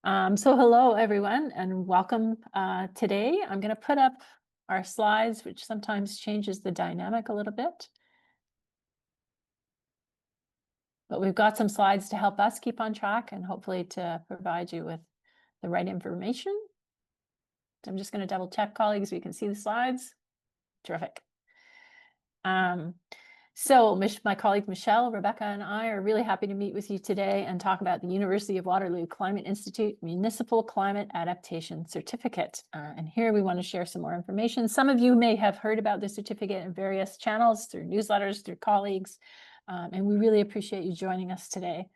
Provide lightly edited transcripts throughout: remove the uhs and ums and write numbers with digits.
So hello, everyone, and welcome. Today, I'm going to put up our slides, which sometimes changes the dynamic a little bit. But we've got some slides to help us keep on track and hopefully to provide you with the right information. So I'm just going to double check, colleagues, we can see the slides. Terrific. So my colleague Michelle, Rebecca, and I are really happy to meet with you today and talk about the University of Waterloo Climate Institute Municipal Climate Adaptation Certificate. And here we want to share some more information. Some of you may have heard about the certificate in various channels, through newsletters, through colleagues, and we really appreciate you joining us today.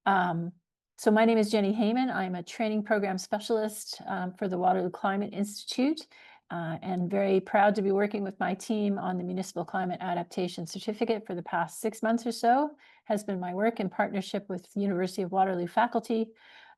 So my name is Jenny Heyman. I'm a training program specialist for the Waterloo Climate Institute. And very proud to be working with my team on the Municipal Climate Adaptation Certificate for the past 6 months or so. Has been my work in partnership with the University of Waterloo faculty,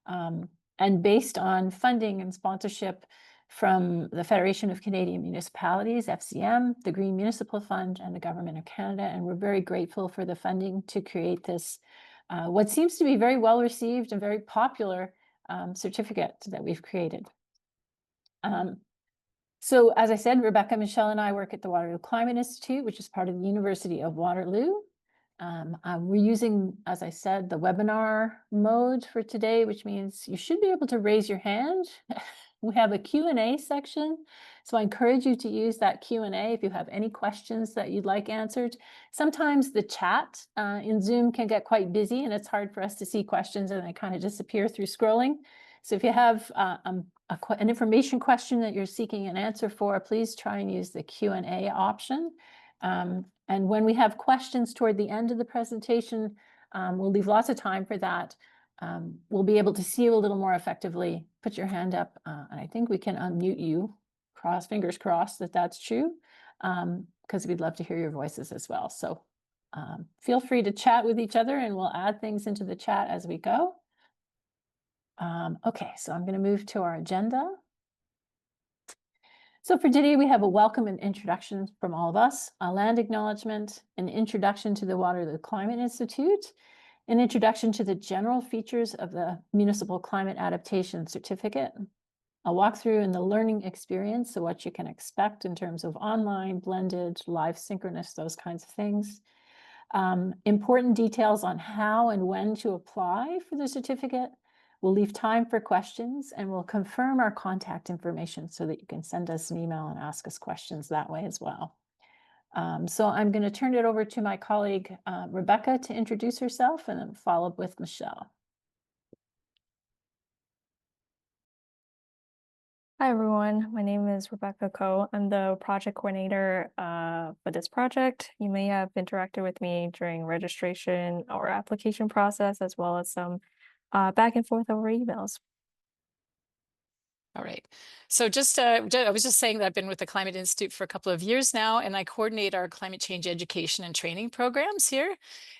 and based on funding and sponsorship from the Federation of Canadian Municipalities, FCM, the Green Municipal Fund, and the Government of Canada. And we're very grateful for the funding to create this, what seems to be very well received and very popular certificate that we've created. So as I said, Rebecca, Michelle, and I work at the Waterloo Climate Institute, which is part of the University of Waterloo. We're using, as I said, the webinar mode for today, which means you should be able to raise your hand. We have a Q&A section, so I encourage you to use that Q&A if you have any questions that you'd like answered. Sometimes the chat in Zoom can get quite busy and it's hard for us to see questions and they kind of disappear through scrolling. So if you have an information question that you're seeking an answer for, please try and use the Q&A option. And when we have questions toward the end of the presentation, we'll leave lots of time for that. We'll be able to see you a little more effectively. Put your hand up, and I think we can unmute you. Fingers crossed that that's true, because we'd love to hear your voices as well. So feel free to chat with each other and we'll add things into the chat as we go. Okay, so I'm going to move to our agenda. So for today, we have a welcome and introduction from all of us, a land acknowledgement, an introduction to the Waterloo Climate Institute, an introduction to the general features of the Municipal Climate Adaptation Certificate, a walkthrough in the learning experience, so what you can expect in terms of online, blended, live synchronous, those kinds of things. Important details on how and when to apply for the certificate. We'll leave time for questions and we'll confirm our contact information so that you can send us an email and ask us questions that way as well. So I'm going to turn it over to my colleague, Rebecca, to introduce herself and then follow up with Michelle. Hi, everyone. My name is Rebecca Ko. I'm the project coordinator for this project. You may have interacted with me during registration or application process, as well as some back and forth over emails. All right. So I was just saying that I've been with the Climate Institute for a couple of years now, and I coordinate our climate change education and training programs here,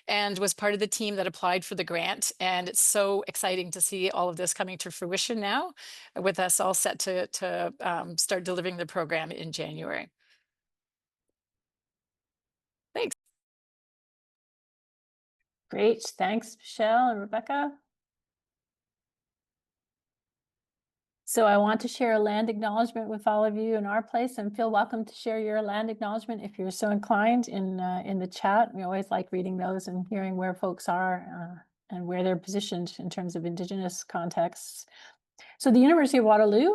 and was part of the team that applied for the grant. And it's so exciting to see all of this coming to fruition now, with us all set to start delivering the program in January. Thanks. Great. Thanks, Michelle and Rebecca. So I want to share a land acknowledgement with all of you in our place, and feel welcome to share your land acknowledgement if you're so inclined in the chat. We always like reading those and hearing where folks are and where they're positioned in terms of Indigenous contexts. So the University of Waterloo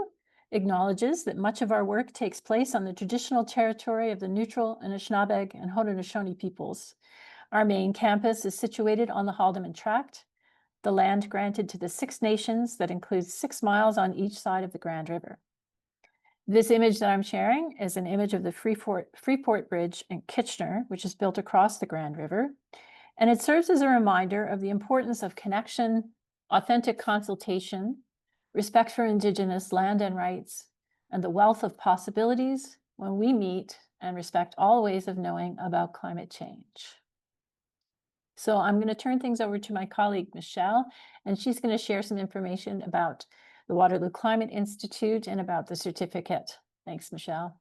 acknowledges that much of our work takes place on the traditional territory of the Neutral, Anishinaabe, and Haudenosaunee peoples. Our main campus is situated on the Haldimand Tract, the land granted to the Six Nations that includes 6 miles on each side of the Grand River. This image that I'm sharing is an image of the Freeport Bridge in Kitchener, which is built across the Grand River. And it serves as a reminder of the importance of connection, authentic consultation, respect for Indigenous land and rights, and the wealth of possibilities when we meet and respect all ways of knowing about climate change. So I'm going to turn things over to my colleague, Michelle, and she's going to share some information about the Waterloo Climate Institute and about the certificate. Thanks, Michelle.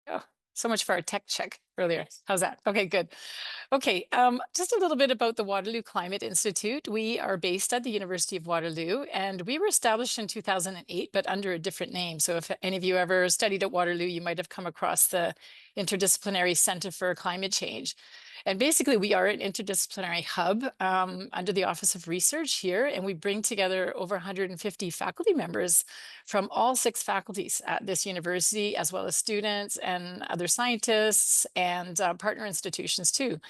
Oh, so much for our tech check. earlier. How's that? Okay, good. Okay, just a little bit about the Waterloo Climate Institute. We are based at the University of Waterloo, and we were established in 2008, but under a different name. So if any of you ever studied at Waterloo, you might have come across the Interdisciplinary Center for Climate Change. And basically, we are an interdisciplinary hub under the Office of Research here, and we bring together over 150 faculty members from all 6 faculties at this university, as well as students and other scientists and partner institutions too.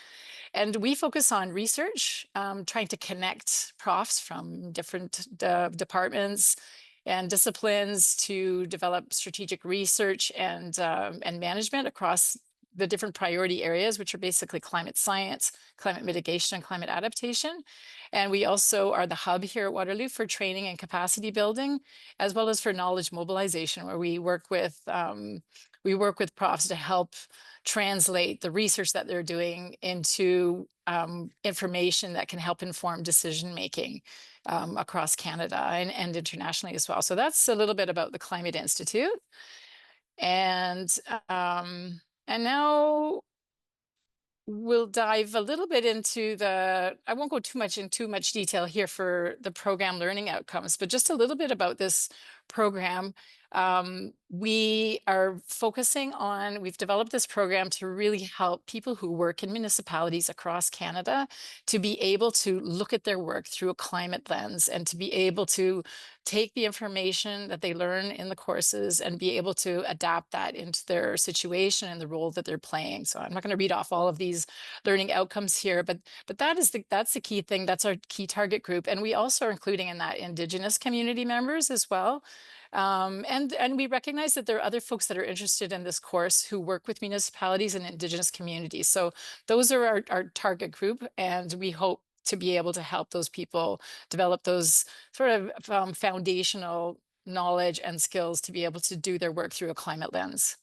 And we focus on research, trying to connect profs from different departments and disciplines to develop strategic research and management across the different priority areas, which are basically climate science, climate mitigation, and climate adaptation. And we also are the hub here at Waterloo for training and capacity building, as well as for knowledge mobilization, where we work with profs to help translate the research that they're doing into information that can help inform decision making across Canada and internationally as well. So that's a little bit about the Climate Institute. And now we'll dive a little bit into I won't go in too much detail here for the program learning outcomes, but just a little bit about this program. We are focusing on, we've developed this program to really help people who work in municipalities across Canada to be able to look at their work through a climate lens and to be able to take the information that they learn in the courses and be able to adapt that into their situation and the role that they're playing. So I'm not going to read off all of these learning outcomes here, but that's the key thing. That's our key target group. And we also are including in that Indigenous community members as well. And we recognize that there are other folks that are interested in this course who work with municipalities and Indigenous communities. So those are our target group, and we hope to be able to help those people develop those sort of foundational knowledge and skills to be able to do their work through a climate lens.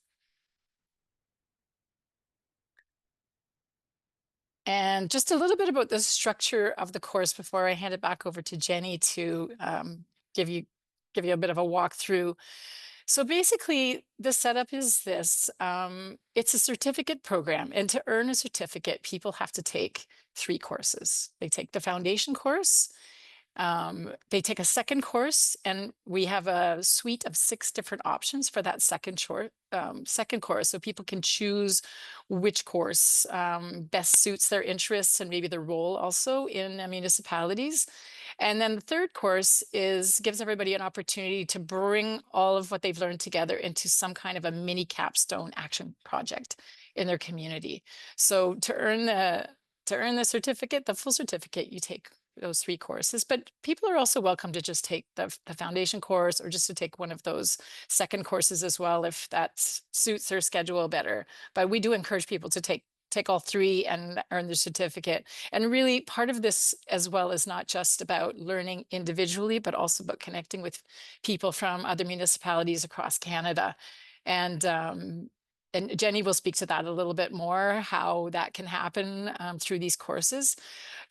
And just a little bit about the structure of the course before I hand it back over to Jenny to give you a bit of a walkthrough. So basically, the setup is this. It's a certificate program, and to earn a certificate, people have to take 3 courses. They take the foundation course, they take a second course, and we have a suite of 6 different options for that second course. So people can choose which course best suits their interests and maybe their role also in municipalities. And then the third course gives everybody an opportunity to bring all of what they've learned together into some kind of a mini capstone action project in their community. So to earn the certificate, the full certificate, you take those 3 courses, but people are also welcome to just take the foundation course or just to take one of those second courses as well, if that suits their schedule better. But we do encourage people to take all 3 and earn the certificate. And really part of this as well is not just about learning individually, but also about connecting with people from other municipalities across Canada. And Jenny will speak to that a little bit more, how that can happen through these courses.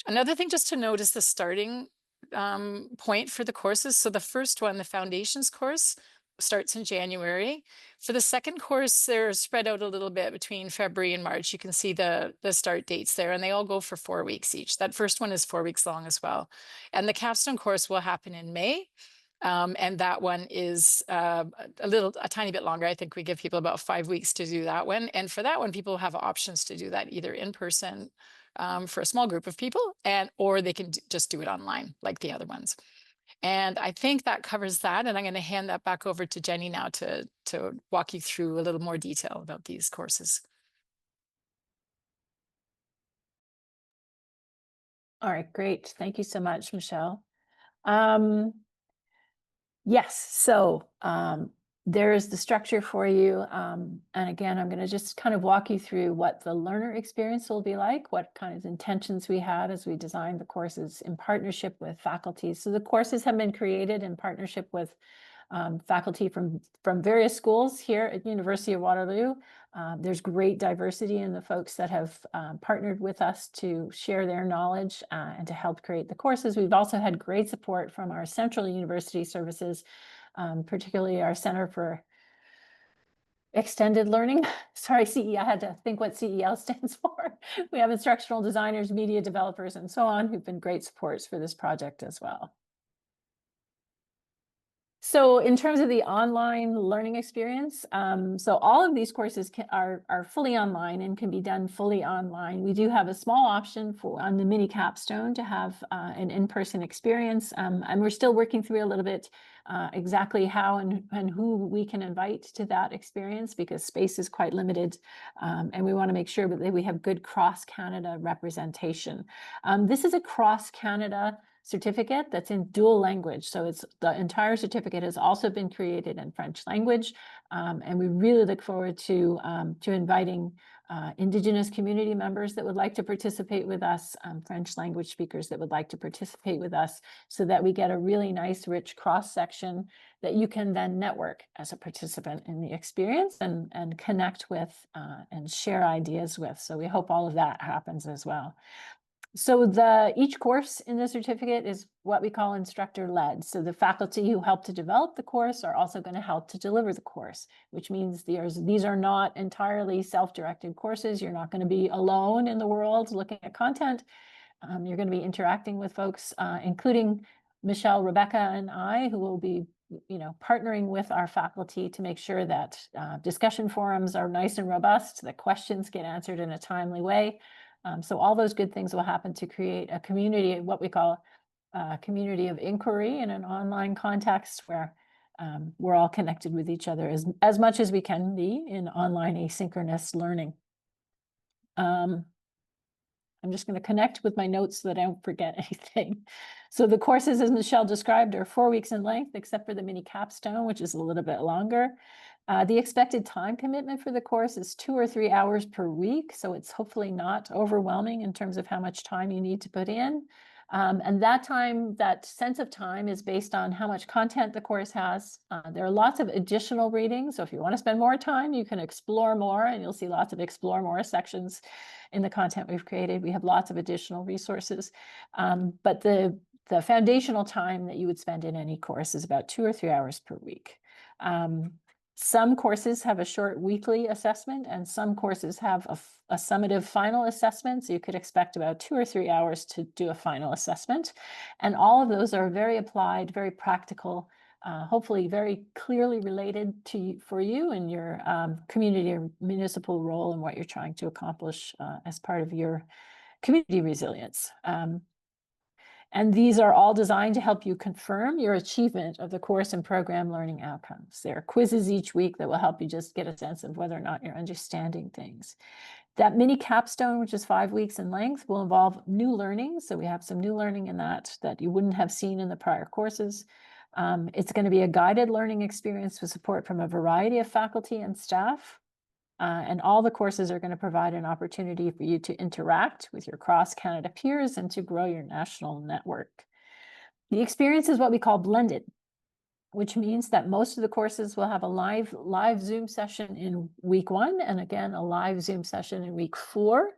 Another thing just to note is the starting point for the courses. So the first one, the foundations course, starts in January. For the second course, they're spread out a little bit between February and March. You can see the start dates there, and they all go for 4 weeks each. That first one is 4 weeks long as well. And the capstone course will happen in May. And that one is a tiny bit longer. I think we give people about 5 weeks to do that one. And for that one, people have options to do that either in person for a small group of people, or they can just do it online like the other ones. And I think that covers that. And I'm going to hand that back over to Jenny now to walk you through a little more detail about these courses. All right, great. Thank you so much, Michelle. Yes, so there's the structure for you. And again, I'm going to just kind of walk you through what the learner experience will be like, what kind of intentions we had as we designed the courses in partnership with faculty. So the courses have been created in partnership with faculty from various schools here at University of Waterloo. There's great diversity in the folks that have partnered with us to share their knowledge and to help create the courses. We've also had great support from our central university services, particularly our Center for extended learning. Sorry, CE, I had to think what CEL stands for. We have instructional designers, media developers, and so on, who've been great supports for this project as well. So in terms of the online learning experience, so all of these courses are fully online and can be done fully online. We do have a small option on the mini capstone to have an in-person experience, and we're still working through a little bit exactly how and who we can invite to that experience, because space is quite limited, and we want to make sure that we have good cross-Canada representation. This is a cross-Canada certificate that's in dual language. So it's the entire certificate has also been created in French language. And we really look forward to inviting Indigenous community members that would like to participate with us, French language speakers that would like to participate with us, so that we get a really nice, rich cross-section that you can then network as a participant in the experience and connect with and share ideas with. So we hope all of that happens as well. So each course in the certificate is what we call instructor-led. So the faculty who help to develop the course are also going to help to deliver the course, which means these are not entirely self-directed courses. You're not going to be alone in the world looking at content. You're going to be interacting with folks, including Michelle, Rebecca, and I, who will be partnering with our faculty to make sure that discussion forums are nice and robust, that questions get answered in a timely way. So all those good things will happen to create a community, what we call a community of inquiry in an online context, where we're all connected with each other as much as we can be in online asynchronous learning. I'm just going to connect with my notes so that I don't forget anything. So the courses, as Michelle described, are 4 weeks in length, except for the mini capstone, which is a little bit longer. The expected time commitment for the course is 2 or 3 hours per week. So it's hopefully not overwhelming in terms of how much time you need to put in. And that sense of time is based on how much content the course has. There are lots of additional readings. So if you want to spend more time, you can explore more, and you'll see lots of explore more sections in the content we've created. We have lots of additional resources. But the foundational time that you would spend in any course is about 2 or 3 hours per week. Some courses have a short weekly assessment, and some courses have a summative final assessment. So you could expect about 2 or 3 hours to do a final assessment. And all of those are very applied, very practical, hopefully very clearly related for you and your community or municipal role and what you're trying to accomplish as part of your community resilience. And these are all designed to help you confirm your achievement of the course and program learning outcomes. There are quizzes each week that will help you just get a sense of whether or not you're understanding things. That mini capstone, which is 5 weeks in length, will involve new learning. So we have some new learning in that you wouldn't have seen in the prior courses. It's going to be a guided learning experience with support from a variety of faculty and staff. And all the courses are going to provide an opportunity for you to interact with your cross-Canada peers and to grow your national network. The experience is what we call blended, which means that most of the courses will have a live Zoom session in week 1, and again, a live Zoom session in week 4.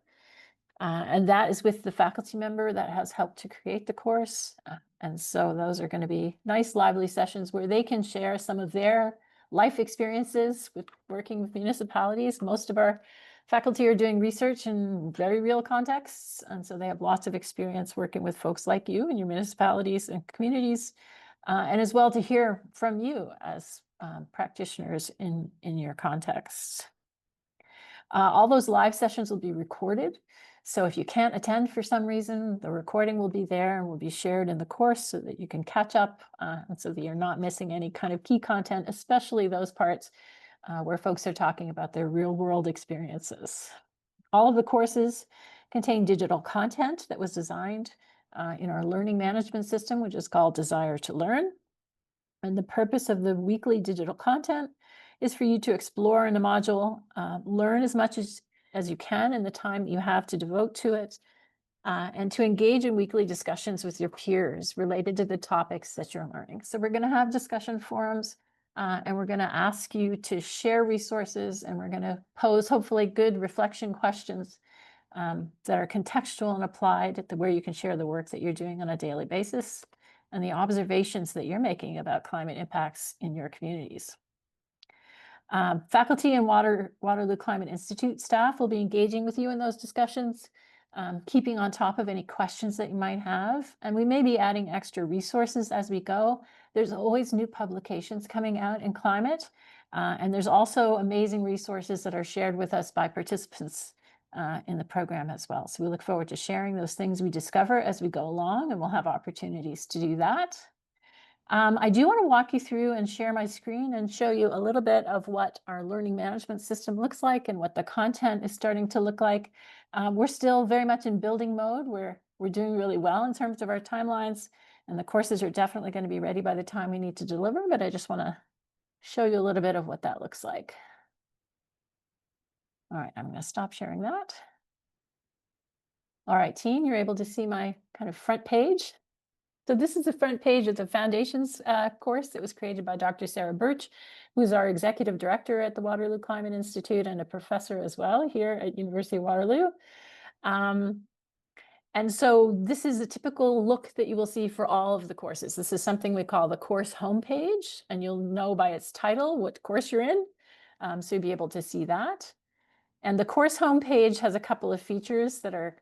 And that is with the faculty member that has helped to create the course. And so those are going to be nice, lively sessions where they can share some of their life experiences with working with municipalities. Most of our faculty are doing research in very real contexts, and so they have lots of experience working with folks like you in your municipalities and communities, and as well to hear from you as practitioners in your contexts. All those live sessions will be recorded. So if you can't attend for some reason, the recording will be there and will be shared in the course so that you can catch up and so that you're not missing any kind of key content, especially those parts where folks are talking about their real world experiences. All of the courses contain digital content that was designed in our learning management system, which is called Desire to Learn. And the purpose of the weekly digital content is for you to explore in the module, learn as much as you can in the time you have to devote to it, and to engage in weekly discussions with your peers related to the topics that you're learning. So we're going to have discussion forums, and we're going to ask you to share resources, and we're going to pose hopefully good reflection questions that are contextual and applied where you can share the work that you're doing on a daily basis and the observations that you're making about climate impacts in your communities. Faculty and Waterloo Climate Institute staff will be engaging with you in those discussions, keeping on top of any questions that you might have. And we may be adding extra resources as we go. There's always new publications coming out in climate. And there's also amazing resources that are shared with us by participants in the program as well. So we look forward to sharing those things we discover as we go along, and we'll have opportunities to do that. I do want to walk you through and share my screen and show you a little bit of what our learning management system looks like and what the content is starting to look like. We're still very much in building mode. We're doing really well in terms of our timelines, and the courses are definitely going to be ready by the time we need to deliver, but I just want to show you a little bit of what that looks like. All right, I'm going to stop sharing that. All right, team, you're able to see my kind of front page. So this is the front page of the Foundations course that was created by Dr. Sarah Birch, who's our executive director at the Waterloo Climate Institute and a professor as well here at University of Waterloo. And so this is a typical look that you will see for all of the courses. This is something we call the course homepage, and you'll know by its title what course you're in. So you'll be able to see that. And the course homepage has a couple of features that are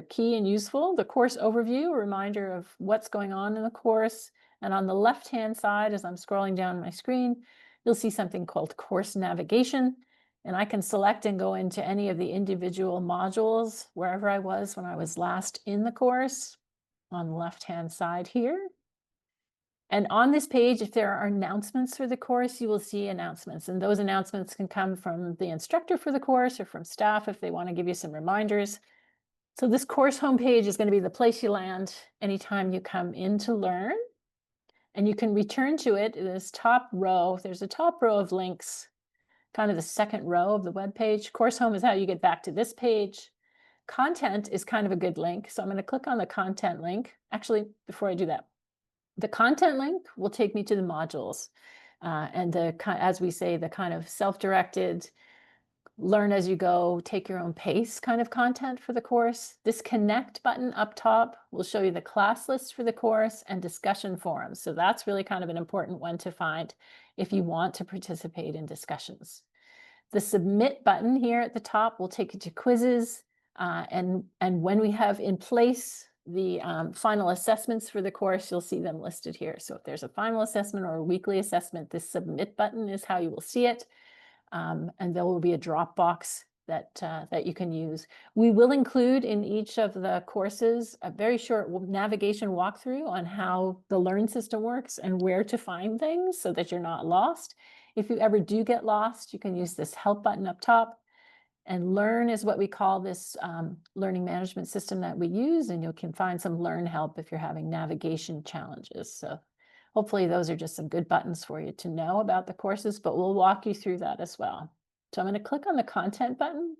key and useful. The course overview, a reminder of what's going on in the course. And on the left-hand side, as I'm scrolling down my screen, you'll see something called course navigation. And I can select and go into any of the individual modules wherever I was when I was last in the course on the left-hand side here. And on this page, if there are announcements for the course, you will see announcements. And those announcements can come from the instructor for the course or from staff if they want to give you some reminders. So this course homepage is going to be the place you land anytime you come in to learn. And you can return to it in this top row. There's a top row of links, kind of the second row of the web page. Course home is how you get back to this page. Content is kind of a good link. So I'm going to click on the content link. Actually, before I do that, the content link will take me to the modules and as we say, the kind of self-directed, learn as you go, take your own pace kind of content for the course. This connect button up top will show you the class list for the course and discussion forums. So that's really kind of an important one to find if you want to participate in discussions. The submit button here at the top will take you to quizzes and when we have in place the final assessments for the course, you'll see them listed here. So if there's a final assessment or a weekly assessment, this submit button is how you will see it. And there will be a drop box that you can use. We will include in each of the courses a very short navigation walkthrough on how the Learn system works and where to find things so that you're not lost. If you ever do get lost, you can use this help button up top. And Learn is what we call this learning management system that we use, and you can find some Learn help if you're having navigation challenges. So hopefully those are just some good buttons for you to know about the courses, but we'll walk you through that as well. So I'm going to click on the content button,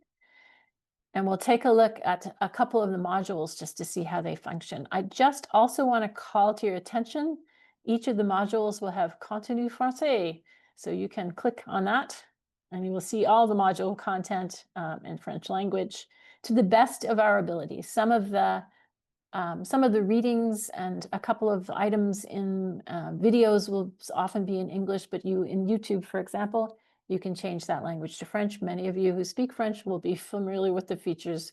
and we'll take a look at a couple of the modules just to see how they function. I just also want to call to your attention, each of the modules will have contenu français. So you can click on that and you will see all the module content in French language to the best of our ability. Some of the readings and a couple of items in videos will often be in English, but in YouTube, for example, you can change that language to French. Many of you who speak French will be familiar with the features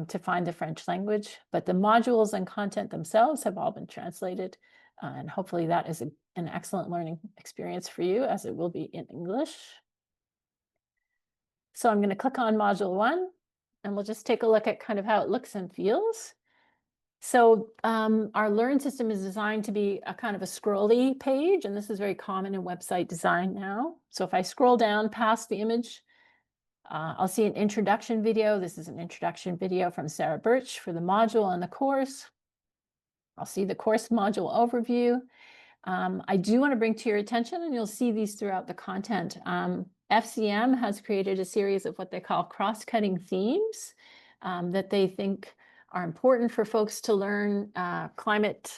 to find the French language, but the modules and content themselves have all been translated, and hopefully that is an excellent learning experience for you, as it will be in English. So I'm going to click on module 1, and we'll just take a look at kind of how it looks and feels. So our Learn system is designed to be a kind of a scrolly page, and this is very common in website design now. So if I scroll down past the image, I'll see an introduction video. This is an introduction video from Sarah Birch for the module and the course. I'll see the course module overview. I do want to bring to your attention, and you'll see these throughout the content. FCM has created a series of what they call cross-cutting themes that they think are important for folks to learn climate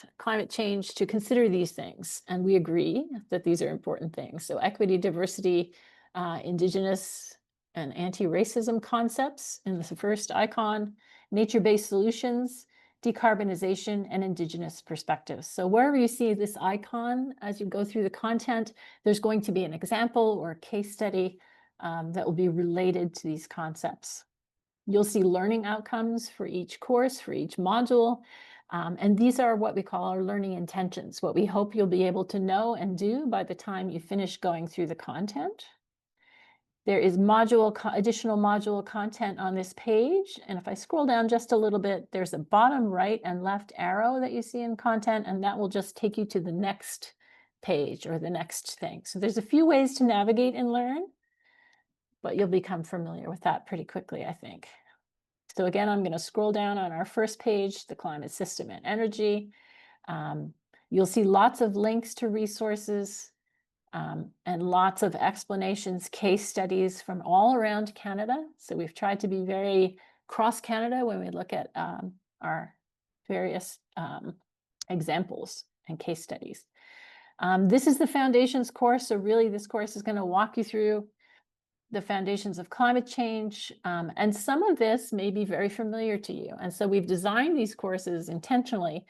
change, to consider these things. And we agree that these are important things. So equity, diversity, Indigenous and anti-racism concepts in the first icon, nature-based solutions, decarbonization, and Indigenous perspectives. So wherever you see this icon as you go through the content, there's going to be an example or a case study that will be related to these concepts. You'll see learning outcomes for each course, for each module, and these are what we call our learning intentions, what we hope you'll be able to know and do by the time you finish going through the content. There is additional module content on this page, and if I scroll down just a little bit, there's a bottom right and left arrow that you see in content, and that will just take you to the next page or the next thing. So there's a few ways to navigate and learn, but you'll become familiar with that pretty quickly, I think. So again, I'm going to scroll down on our first page, the climate system and energy. You'll see lots of links to resources and lots of explanations, case studies from all around Canada. So we've tried to be very cross-Canada when we look at our various examples and case studies. This is the foundations course. So really this course is going to walk you through the foundations of climate change, and some of this may be very familiar to you. And so we've designed these courses intentionally.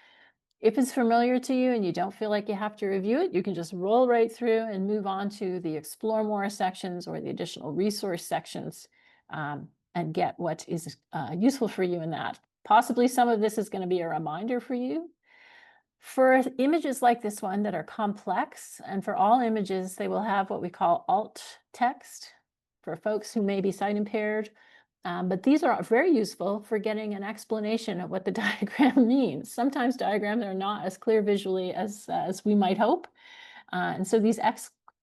If it's familiar to you and you don't feel like you have to review it, you can just roll right through and move on to the Explore More sections or the additional resource sections and get what is useful for you in that. Possibly some of this is going to be a reminder for you. For images like this one that are complex, and for all images, they will have what we call alt text for folks who may be sight impaired. But these are very useful for getting an explanation of what the diagram means. Sometimes diagrams are not as clear visually as we might hope. And so these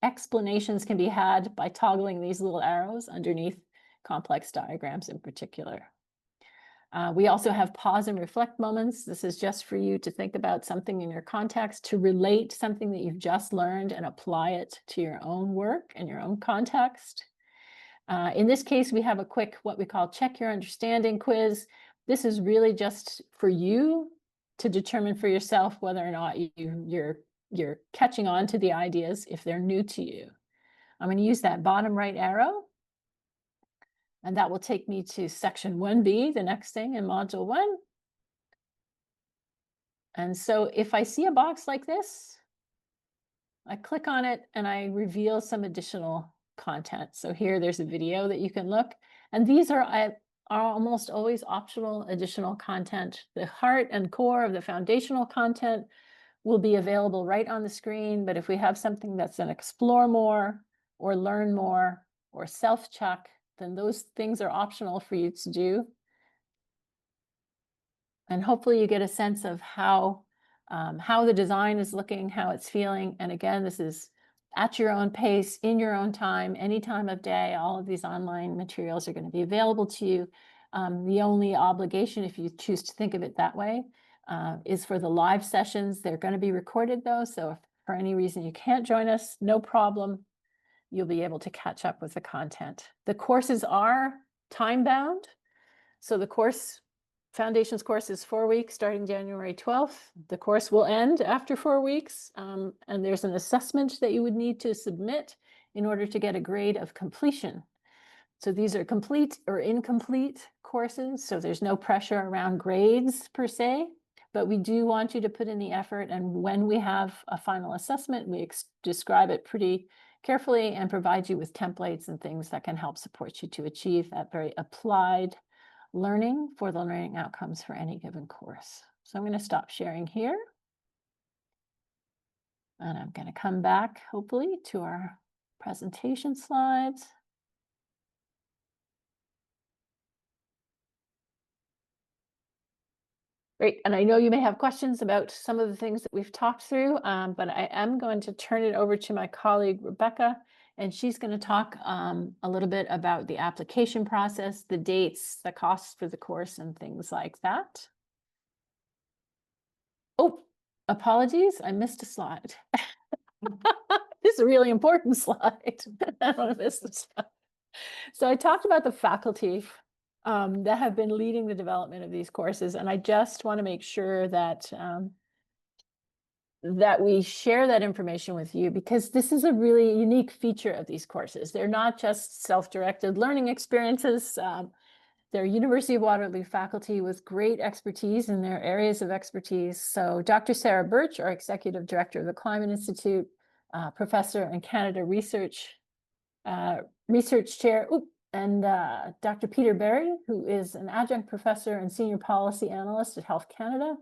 explanations can be had by toggling these little arrows underneath complex diagrams in particular. We also have pause and reflect moments. This is just for you to think about something in your context, to relate something that you've just learned and apply it to your own work and your own context. In this case, we have a quick, what we call check your understanding quiz. This is really just for you to determine for yourself whether or not you're catching on to the ideas if they're new to you. I'm going to use that bottom right arrow, and that will take me to section 1B, the next thing in module 1. And so if I see a box like this, I click on it and I reveal some additional content. So here there's a video that you can look, and these are almost always optional additional content. The heart and core of the foundational content will be available right on the screen, but if we have something that's an explore more or learn more or self-check, then those things are optional for you to do. And hopefully you get a sense of how the design is looking, how it's feeling. And again, this is at your own pace, in your own time, any time of day. All of these online materials are going to be available to you. The only obligation, if you choose to think of it that way, is for the live sessions. They're going to be recorded though, so if for any reason you can't join us, no problem. You'll be able to catch up with the content. The courses are time-bound. So the Foundations course is 4 weeks starting January 12th. The course will end after 4 weeks, and there's an assessment that you would need to submit in order to get a grade of completion. So these are complete or incomplete courses, so there's no pressure around grades per se, but we do want you to put in the effort, and when we have a final assessment, we describe it pretty carefully and provide you with templates and things that can help support you to achieve that very applied learning for the learning outcomes for any given course. So I'm going to stop sharing here. And I'm going to come back, hopefully, to our presentation slides. Great, and I know you may have questions about some of the things that we've talked through, but I am going to turn it over to my colleague, Rebecca, and she's going to talk a little bit about the application process, the dates, the costs for the course, and things like that. Oh, apologies, I missed a slide. This is a really important slide. I don't want to miss this slide. So I talked about the faculty that have been leading the development of these courses, and I just want to make sure that that we share that information with you, because this is a really unique feature of these courses. They're not just self-directed learning experiences. They're University of Waterloo faculty with great expertise in their areas of expertise. So Dr. Sarah Birch, our Executive Director of the Climate Institute, Professor and Canada Research Chair, and Dr. Peter Barry, who is an Adjunct Professor and Senior Policy Analyst at Health Canada,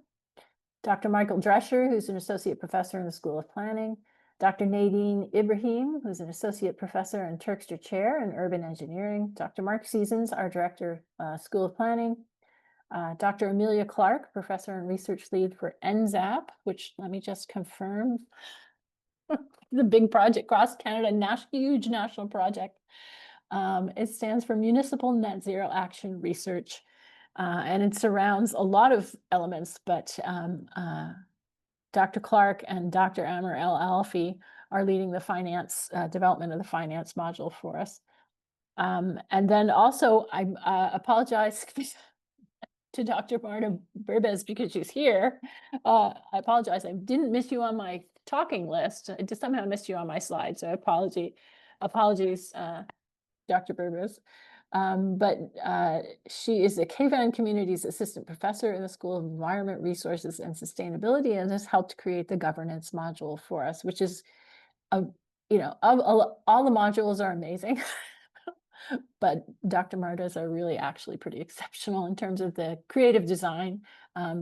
Dr. Michael Drescher, who's an Associate Professor in the School of Planning, Dr. Nadine Ibrahim, who's an Associate Professor and Terkster Chair in Urban Engineering, Dr. Mark Seasons, our Director, School of Planning, Dr. Amelia Clark, Professor and Research Lead for NZAP, which let me just confirm, the big project across Canada, huge national project. It stands for Municipal Net Zero Action Research, and it surrounds a lot of elements, but Dr. Clark and Dr. Amr El Alfi are leading the finance development of the finance module for us. And then also I apologize to Dr. Marta Burbez because she's here. I apologize. I didn't miss you on my talking list. I just somehow missed you on my slide. So apologies, Dr. Burbez. But she is the KVAN Communities Assistant Professor in the School of Environment, Resources, and Sustainability, and has helped create the governance module for us, which is, all the modules are amazing, but Dr. Marta's are really actually pretty exceptional in terms of the creative design.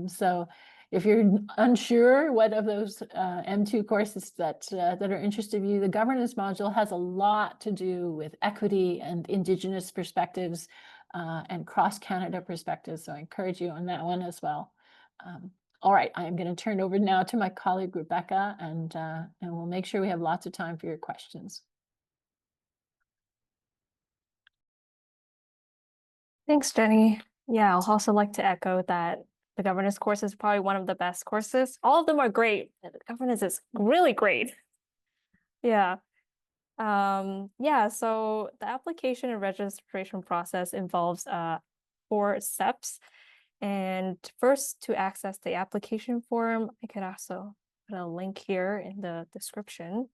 So if you're unsure what of those M2 courses that are interested in you, the governance module has a lot to do with equity and Indigenous perspectives and cross-Canada perspectives. So I encourage you on that one as well. All right, I am going to turn over now to my colleague, Rebecca, and we'll make sure we have lots of time for your questions. Thanks, Jenny. Yeah, I'll also like to echo that the governance course is probably one of the best courses. All of them are great. The governance is really great. Yeah. Yeah, so the application and registration process involves 4 steps. And first, to access the application form, I could also put a link here in the description,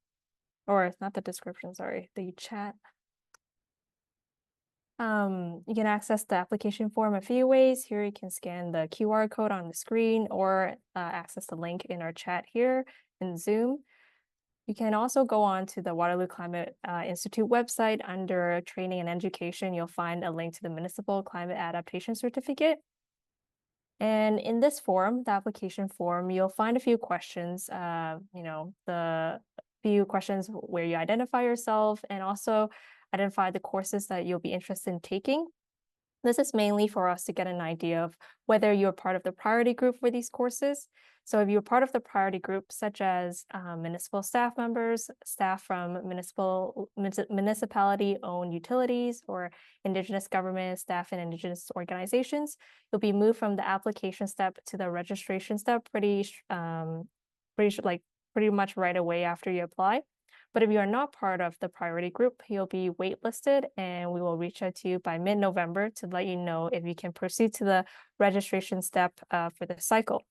or not the description, sorry, the chat. You can access the application form a few ways. Here you can scan the QR code on the screen or access the link in our chat here in Zoom. You can also go on to the Waterloo Climate Institute website. Under Training and Education, you'll find a link to the Municipal Climate Adaptation Certificate. And in this form, the application form, you'll find a few questions, the few questions where you identify yourself and also identify the courses that you'll be interested in taking. This is mainly for us to get an idea of whether you're part of the priority group for these courses. So if you're part of the priority group, such as municipal staff members, staff from municipality-owned utilities, or Indigenous government staff in Indigenous organizations, you'll be moved from the application step to the registration step pretty much right away after you apply. But if you are not part of the priority group, you'll be waitlisted, and we will reach out to you by mid-November to let you know if you can proceed to the registration step for the cycle.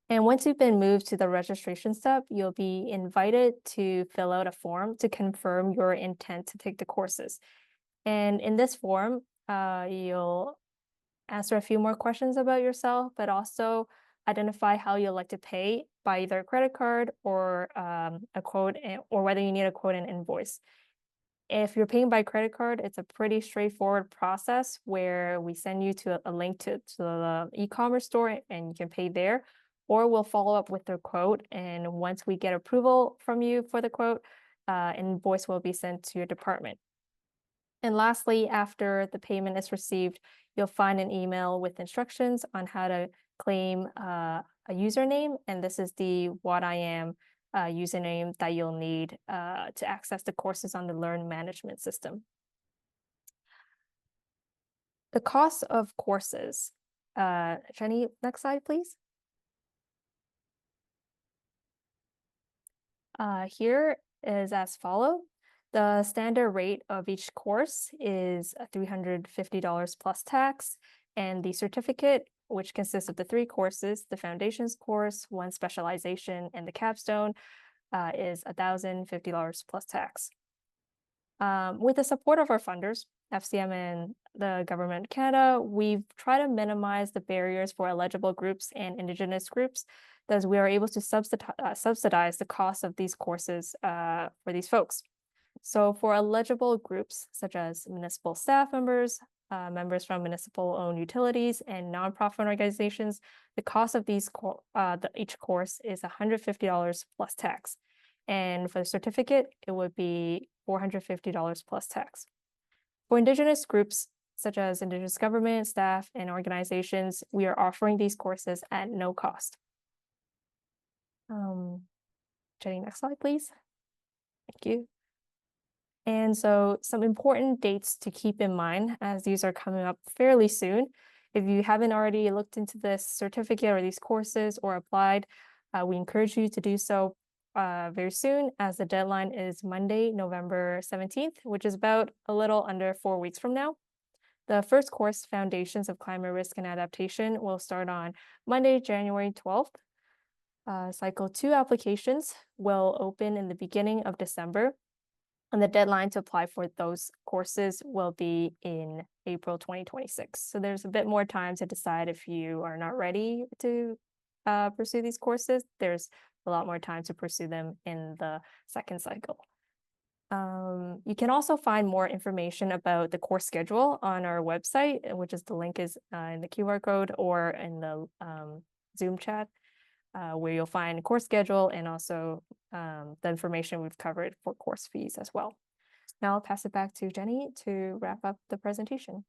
And once you've been moved to the registration step, you'll be invited to fill out a form to confirm your intent to take the courses. And in this form, you'll answer a few more questions about yourself, but also identify how you'd like to pay by either a credit card or a quote, or whether you need a quote and invoice. If you're paying by credit card, it's a pretty straightforward process where we send you to a link to the e-commerce store and you can pay there, or we'll follow up with the quote. And once we get approval from you for the quote, an invoice will be sent to your department. And lastly, after the payment is received, you'll find an email with instructions on how to claim a username, and this is the What I Am username that you'll need to access the courses on the Learn Management System. The cost of courses. Jenny, next slide, please. Here is as follows. The standard rate of each course is $350 plus tax, and the certificate, which consists of the 3 courses, the foundations course, 1 specialization, and the capstone, is $1,050 plus tax. With the support of our funders, FCM and the Government of Canada, we've tried to minimize the barriers for eligible groups and Indigenous groups, thus we are able to subsidize the cost of these courses for these folks. So for eligible groups such as municipal staff members, members from municipal-owned utilities and nonprofit organizations, the cost of these each course is $150 plus tax. And for the certificate, it would be $450 plus tax. For Indigenous groups, such as Indigenous government, staff, and organizations, we are offering these courses at no cost. Jenny, next slide, please. Thank you. And so some important dates to keep in mind, as these are coming up fairly soon. If you haven't already looked into this certificate or these courses or applied, we encourage you to do so very soon, as the deadline is Monday, November 17th, which is about a little under 4 weeks from now. The first course, Foundations of Climate Risk and Adaptation, will start on Monday, January 12th. Cycle 2 applications will open in the beginning of December, and the deadline to apply for those courses will be in April 2026. So there's a bit more time to decide if you are not ready to pursue these courses. There's a lot more time to pursue them in the second cycle. You can also find more information about the course schedule on our website, which is the link is in the QR code or in the Zoom chat, where you'll find course schedule and also the information we've covered for course fees as well. Now I'll pass it back to Jenny to wrap up the presentation.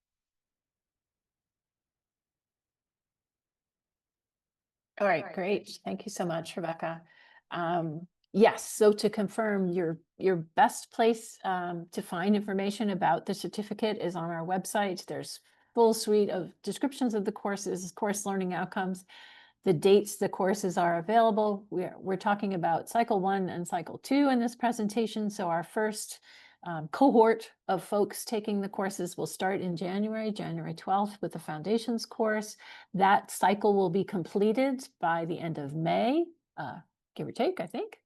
All right, great. Thank you so much, Rebecca. Yes, so to confirm, your best place to find information about the certificate is on our website. There's full suite of descriptions of the courses, course learning outcomes, the dates the courses are available. We're talking about cycle 1 and cycle 2 in this presentation. So our first cohort of folks taking the courses will start in January 12th with the foundations course. That cycle will be completed by the end of May, give or take, I think.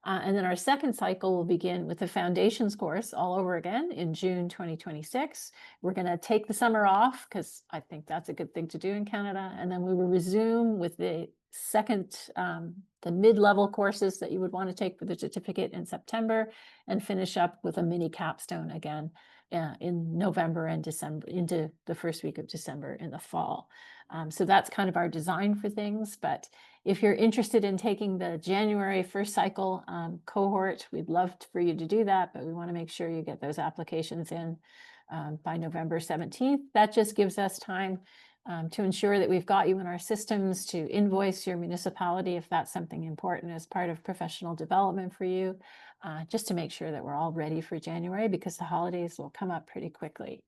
And then our second cycle will begin with the foundations course all over again in June 2026. We're going to take the summer off because I think that's a good thing to do in Canada. And then we will resume with the second, the mid-level courses that you would want to take for the certificate in September, and finish up with a mini capstone again in November and December, into the first week of December in the fall. So that's kind of our design for things. But if you're interested in taking the January first cycle cohort, we'd love for you to do that, but we want to make sure you get those applications in by November 17th. That just gives us time to ensure that we've got you in our systems to invoice your municipality if that's something important as part of professional development for you, just to make sure that we're all ready for January, because the holidays will come up pretty quickly.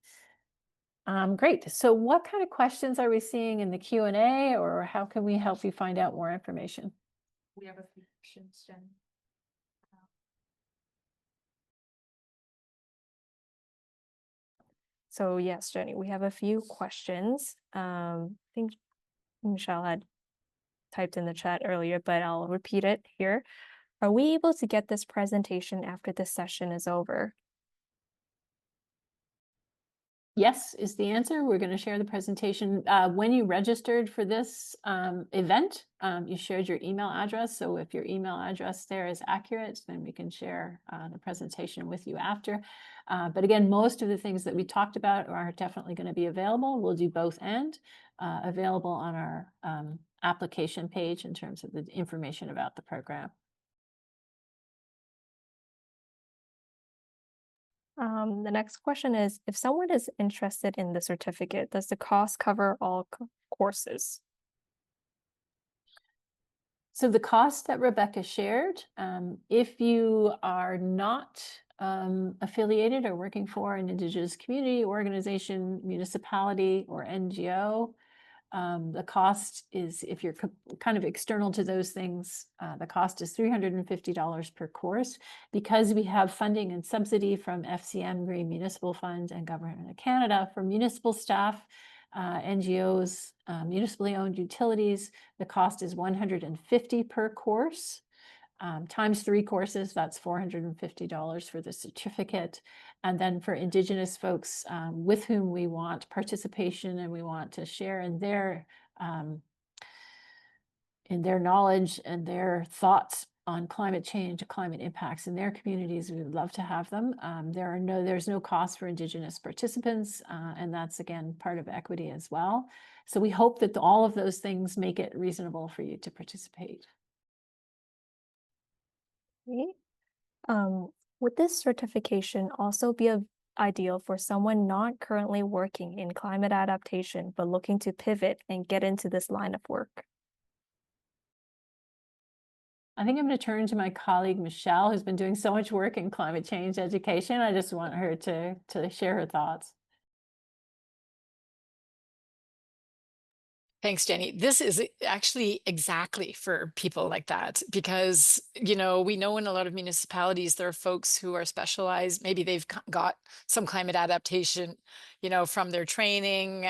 Great. So what kind of questions are we seeing in the Q&A, or how can we help you find out more information? We have a few questions, Jen. So yes, Jenny, we have a few questions. I think Michelle had typed in the chat earlier, but I'll repeat it here. Are we able to get this presentation after this session is over? Yes is the answer. We're going to share the presentation. When you registered for this event, you shared your email address. So if your email address there is accurate, then we can share the presentation with you after. But again, most of the things that we talked about are definitely going to be available. We'll do both and available on our application page in terms of the information about the program. The next question is, if someone is interested in the certificate, does the cost cover all courses? So the cost that Rebecca shared, if you are not affiliated or working for an Indigenous community, organization, municipality, or NGO, the cost is, if you're kind of external to those things, the cost is $350 per course. Because we have funding and subsidy from FCM, Green Municipal Fund, and Government of Canada for municipal staff, NGOs, municipally owned utilities, the cost is $150 per course. times 3 courses, that's $450 for the certificate. And then for Indigenous folks with whom we want participation and we want to share in their knowledge and their thoughts on climate change, climate impacts in their communities, we would love to have them. There's no cost for Indigenous participants, and that's again part of equity as well. So we hope that all of those things make it reasonable for you to participate. Okay. Would this certification also be ideal for someone not currently working in climate adaptation, but looking to pivot and get into this line of work? I think I'm going to turn to my colleague, Michelle, who's been doing so much work in climate change education. I just want her to share her thoughts. Thanks, Jenny. This is actually exactly for people like that because, you know, we know in a lot of municipalities there are folks who are specialized. Maybe they've got some climate adaptation, you know, from their training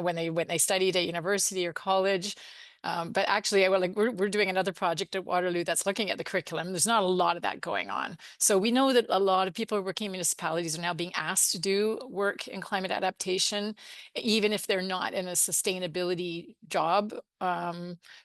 when they studied at university or college. But actually, we're doing another project at Waterloo that's looking at the curriculum. There's not a lot of that going on. So we know that a lot of people working in municipalities are now being asked to do work in climate adaptation, even if they're not in a sustainability job,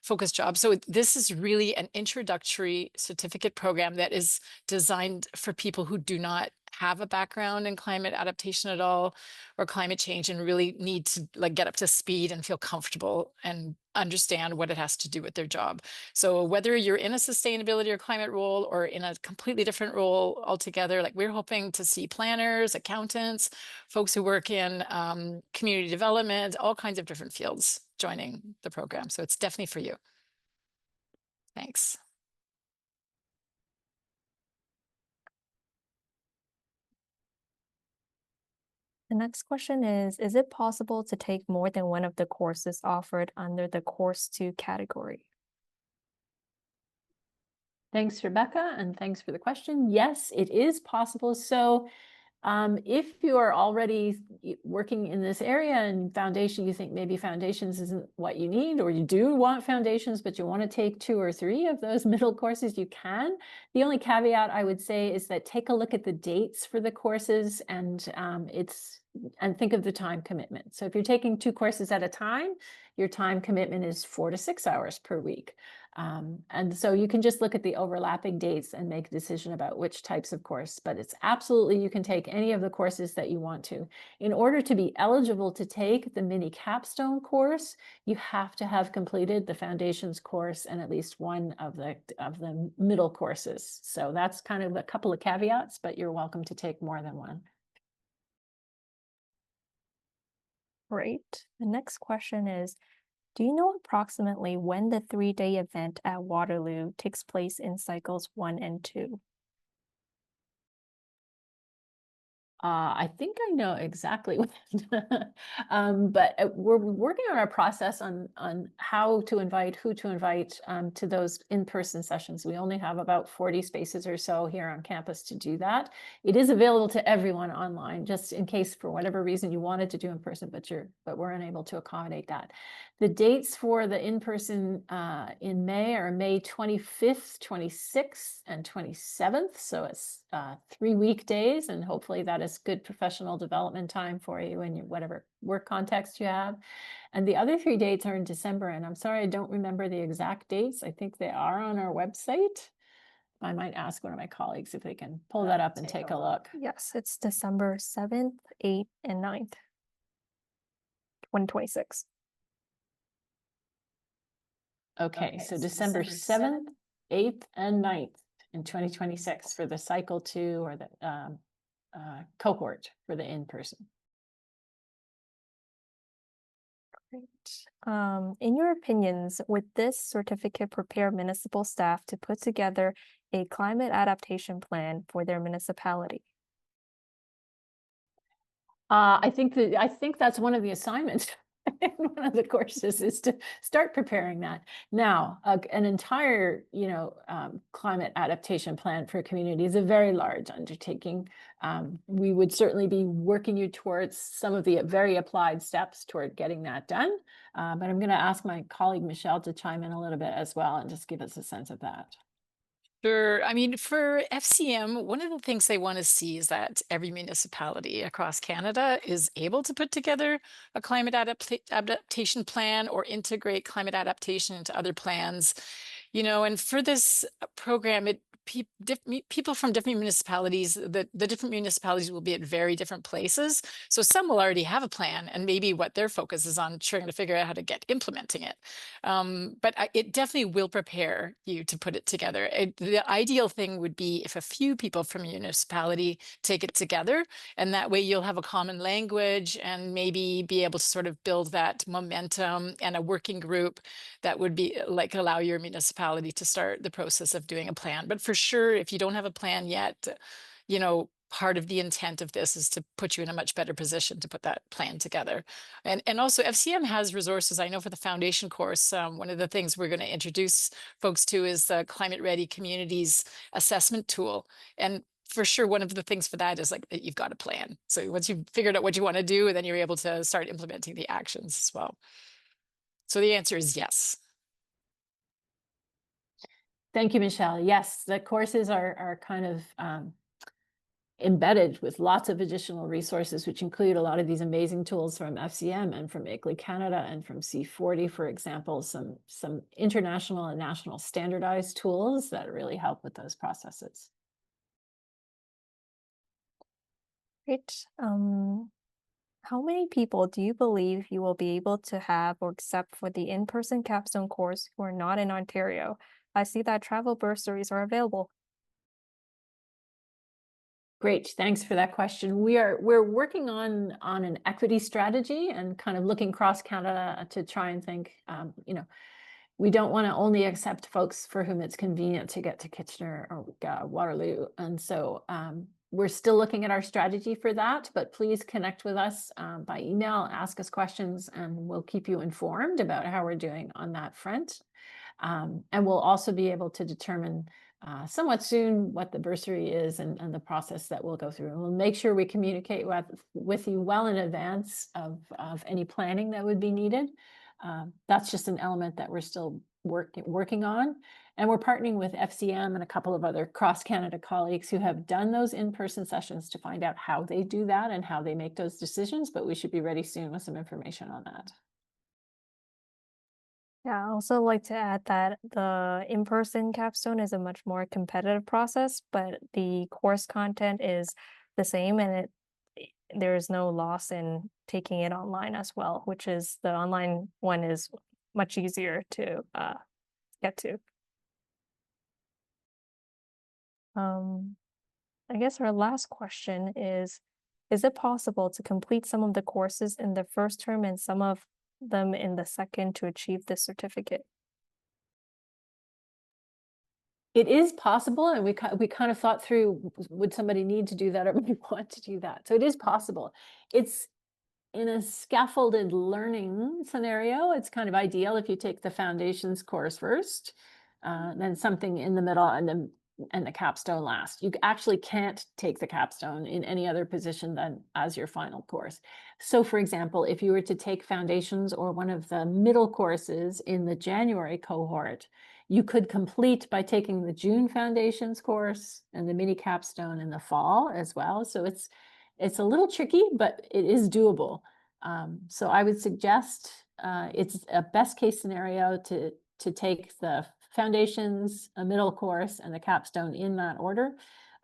focused job. So this is really an introductory certificate program that is designed for people who do not have a background in climate adaptation at all or climate change and really need to like get up to speed and feel comfortable and understand what it has to do with their job. So whether you're in a sustainability or climate role or in a completely different role altogether, like we're hoping to see planners, accountants, folks who work in community development, all kinds of different fields joining the program. So it's definitely for you. Thanks. The next question is it possible to take more than one of the courses offered under the Course 2 category? Thanks, Rebecca, and thanks for the question. Yes, it is possible. So if you are already working in this area and foundation, you think maybe foundations isn't what you need, or you do want foundations, but you want to take 2 or 3 of those middle courses, you can. The only caveat I would say is that take a look at the dates for the courses and think of the time commitment. So if you're taking 2 courses at a time, your time commitment is 4 to 6 hours per week. And so you can just look at the overlapping dates and make a decision about which types of course, but it's absolutely, you can take any of the courses that you want to. In order to be eligible to take the mini capstone course, you have to have completed the foundations course and at least one of the middle courses. So that's kind of a couple of caveats, but you're welcome to take more than one. Great. The next question is, do you know approximately when the 3-day event at Waterloo takes place in cycles 1 and 2? I think I know exactly what, but we're working on our process on how to invite, who to invite to those in-person sessions. We only have about 40 spaces or so here on campus to do that. It is available to everyone online, just in case for whatever reason you wanted to do in person, but we're unable to accommodate that. The dates for the in-person in May are May 25th, 26th, and 27th. So it's 3 weekdays, and hopefully that is good professional development time for you in whatever work context you have. And the other 3 dates are in December, and I'm sorry I don't remember the exact dates. I think they are on our website. I might ask one of my colleagues if they can pull that up and take a look. Yes, it's December 7th, 8th, and 9th, 2026. Okay, so December 7th, 8th, and 9th in 2026 for the cycle 2 or the cohort for the in-person. Great. In your opinions, would this certificate prepare municipal staff to put together a climate adaptation plan for their municipality? I think that's one of the assignments in one of the courses is to start preparing that. Now, an entire, climate adaptation plan for a community is a very large undertaking. We would certainly be working you towards some of the very applied steps toward getting that done. But I'm going to ask my colleague Michelle to chime in a little bit as well and just give us a sense of that. Sure. I mean, for FCM, one of the things they want to see is that every municipality across Canada is able to put together a climate adaptation plan or integrate climate adaptation into other plans. And for this program, people from different municipalities, the different municipalities will be at very different places. So some will already have a plan, and maybe what their focus is on trying to figure out how to get implementing it. But it definitely will prepare you to put it together. The ideal thing would be if a few people from a municipality take it together, and that way you'll have a common language and maybe be able to sort of build that momentum and a working group that would be like allow your municipality to start the process of doing a plan. But for sure, if you don't have a plan yet, part of the intent of this is to put you in a much better position to put that plan together. And also FCM has resources. I know for the foundation course, one of the things we're going to introduce folks to is the Climate Ready Communities assessment tool. And for sure, one of the things for that is like that you've got a plan. So once you've figured out what you want to do, then you're able to start implementing the actions as well. So the answer is yes. Thank you, Michelle. Yes, the courses are kind of embedded with lots of additional resources, which include a lot of these amazing tools from FCM and from ICLEI Canada and from C40, for example, some international and national standardized tools that really help with those processes. Great. How many people do you believe you will be able to have or accept for the in-person capstone course who are not in Ontario? I see that travel bursaries are available. Great, thanks for that question. We're working on an equity strategy and kind of looking across Canada to try and think, we don't want to only accept folks for whom it's convenient to get to Kitchener or Waterloo. And so we're still looking at our strategy for that, but please connect with us by email, ask us questions, and we'll keep you informed about how we're doing on that front. And we'll also be able to determine somewhat soon what the bursary is and the process that we'll go through. And we'll make sure we communicate with you well in advance of any planning that would be needed. That's just an element that we're still working on. And we're partnering with FCM and a couple of other cross-Canada colleagues who have done those in-person sessions to find out how they do that and how they make those decisions, but we should be ready soon with some information on that. Yeah, I also like to add that the in-person capstone is a much more competitive process, but the course content is the same and there's no loss in taking it online as well, which is the online one is much easier to get to. I guess our last question is it possible to complete some of the courses in the first term and some of them in the second to achieve this certificate? It is possible, and we kind of thought through, would somebody need to do that or would we want to do that? So it is possible. It's in a scaffolded learning scenario, it's kind of ideal if you take the foundations course first, then something in the middle, and the capstone last. You actually can't take the capstone in any other position than as your final course. So for example, if you were to take foundations or one of the middle courses in the January cohort, you could complete by taking the June foundations course and the mini capstone in the fall as well. So it's a little tricky, but it is doable. So I would suggest it's a best case scenario to take the foundations, a middle course, and the capstone in that order.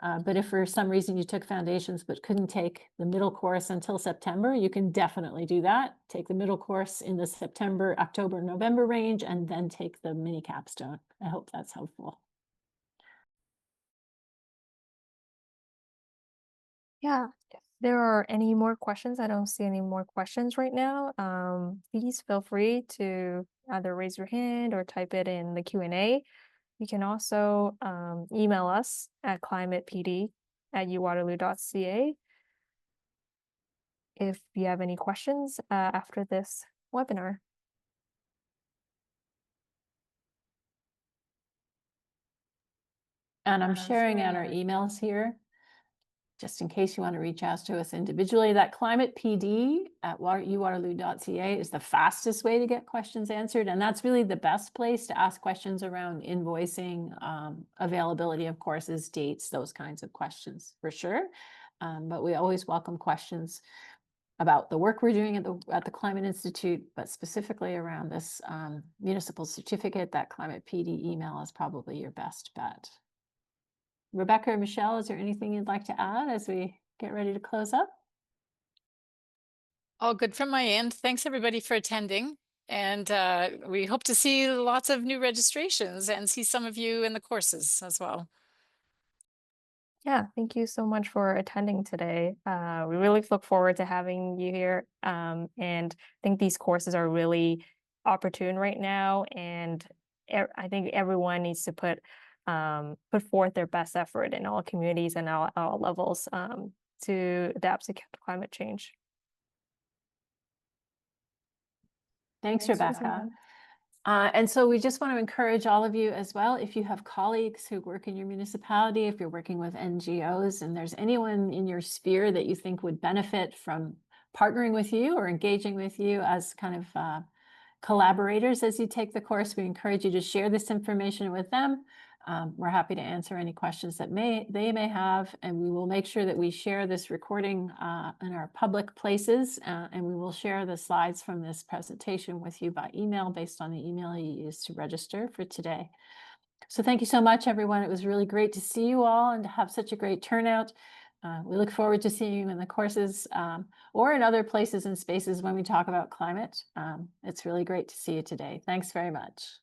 But if for some reason you took foundations but couldn't take the middle course until September, you can definitely do that. Take the middle course in the September, October, November range, and then take the mini capstone. I hope that's helpful. Yeah, if there are any more questions, I don't see any more questions right now. Please feel free to either raise your hand or type it in the Q&A. You can also email us at climatepd@uwaterloo.ca if you have any questions after this webinar. And I'm sharing out our emails here. just in case you want to reach out to us individually, that climatepd@uwaterloo.ca is the fastest way to get questions answered. And that's really the best place to ask questions around invoicing, availability of courses, dates, those kinds of questions for sure. But we always welcome questions about the work we're doing at the Climate Institute, but specifically around this municipal certificate. That Climate PD email is probably your best bet. Rebecca or Michelle, is there anything you'd like to add as we get ready to close up? All good from my end. Thanks everybody for attending. And we hope to see lots of new registrations and see some of you in the courses as well. Yeah, thank you so much for attending today. We really look forward to having you here. And I think these courses are really opportune right now. And I think everyone needs to put forth their best effort in all communities and all levels to adapt to climate change. Thanks, Thanks, Rebecca. And so we just want to encourage all of you as well, if you have colleagues who work in your municipality, if you're working with NGOs, and there's anyone in your sphere that you think would benefit from partnering with you or engaging with you as kind of collaborators as you take the course, we encourage you to share this information with them. We're happy to answer any questions that they may have, and we will make sure that we share this recording in our public places, and we will share the slides from this presentation with you by email based on the email you used to register for today. So thank you so much, everyone. It was really great to see you all and to have such a great turnout. We look forward to seeing you in the courses or in other places and spaces when we talk about climate. It's really great to see you today. Thanks very much.